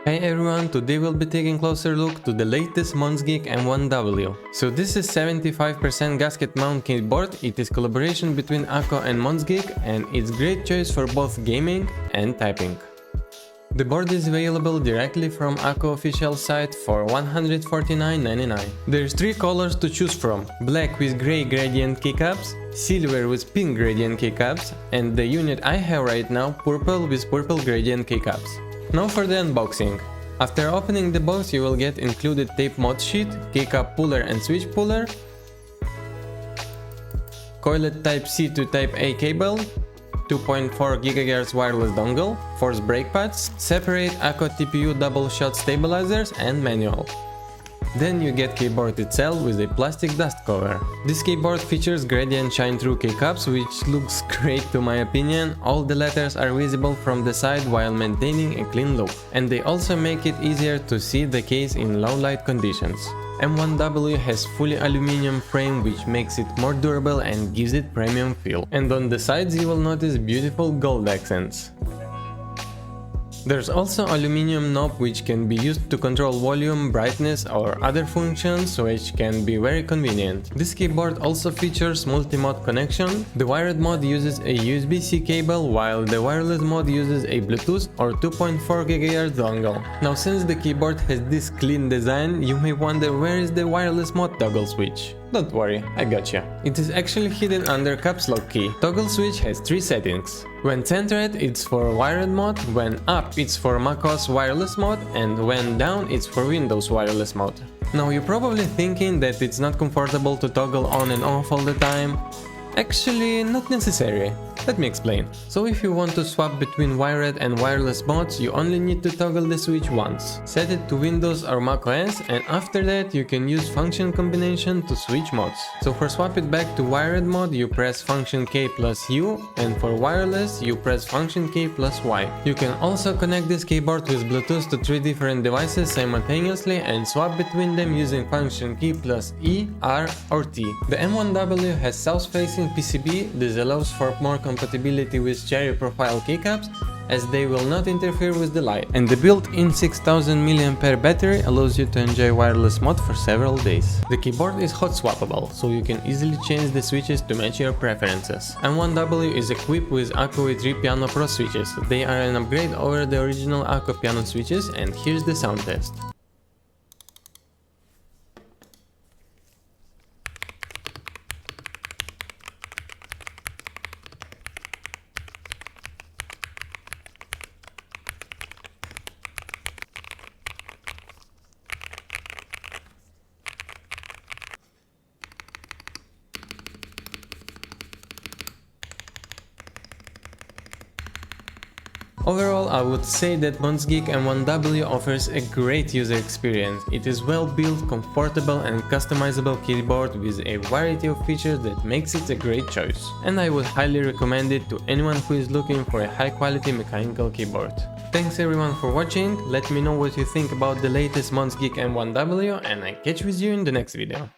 Hey everyone, today we'll be taking a closer look to the latest Monsgeek M1W. So this is 75% gasket mount keyboard. It is collaboration between Akko and Monsgeek and it's great choice for both gaming and typing. The board is available directly from Akko official site for $149.99. There's 3 colors to choose from: black with grey gradient keycaps, silver with pink gradient keycaps, and the unit I have right now, purple with purple gradient keycaps. Now for the unboxing. After opening the box you will get included tape mod sheet, keycap puller and switch puller, coiled type C to type A cable, 2.4 GHz wireless dongle, force brake pads, separate Akko TPU double shot stabilizers and manual. Then you get keyboard itself with a plastic dust cover. This keyboard features gradient shine-through keycaps, which looks great to my opinion. All the letters are visible from the side while maintaining a clean look. And they also make it easier to see the case in low light conditions. M1W has fully aluminum frame, which makes it more durable and gives it premium feel. And on the sides you will notice beautiful gold accents. There's also aluminum knob which can be used to control volume, brightness or other functions, which can be very convenient. This keyboard also features multi-mode connection. The wired mode uses a USB-C cable while the wireless mode uses a Bluetooth or 2.4 GHz dongle. Now since the keyboard has this clean design, you may wonder where is the wireless mode toggle switch. Don't worry, I gotcha. It is actually hidden under caps lock key. Toggle switch has 3 settings. When centered it's for wired mode, when up it's for macOS wireless mode, and when down it's for Windows wireless mode. Now you're probably thinking that it's not comfortable to toggle on and off all the time. Actually, not necessary. Let me explain. So if you want to swap between wired and wireless modes, you only need to toggle the switch once. Set it to Windows or macOS, and after that you can use function combination to switch modes. So for swap it back to wired mode you press function K plus U, and for wireless you press function K plus Y. You can also connect this keyboard with Bluetooth to 3 different devices simultaneously and swap between them using function key plus E, R or T. The M1W has south-facing PCB. This allows for more compatibility with cherry profile keycaps, as they will not interfere with the light. And the built-in 6000 mAh battery allows you to enjoy wireless mode for several days. The keyboard is hot swappable, so you can easily change the switches to match your preferences. M1W is equipped with Akko V3 Piano Pro switches. They are an upgrade over the original Akko piano switches, and here's the sound test. Overall, I would say that Monsgeek M1W offers a great user experience. It is well built, comfortable and customizable keyboard with a variety of features that makes it a great choice. And I would highly recommend it to anyone who is looking for a high quality mechanical keyboard. Thanks everyone for watching, let me know what you think about the latest Monsgeek M1W and I catch with you in the next video.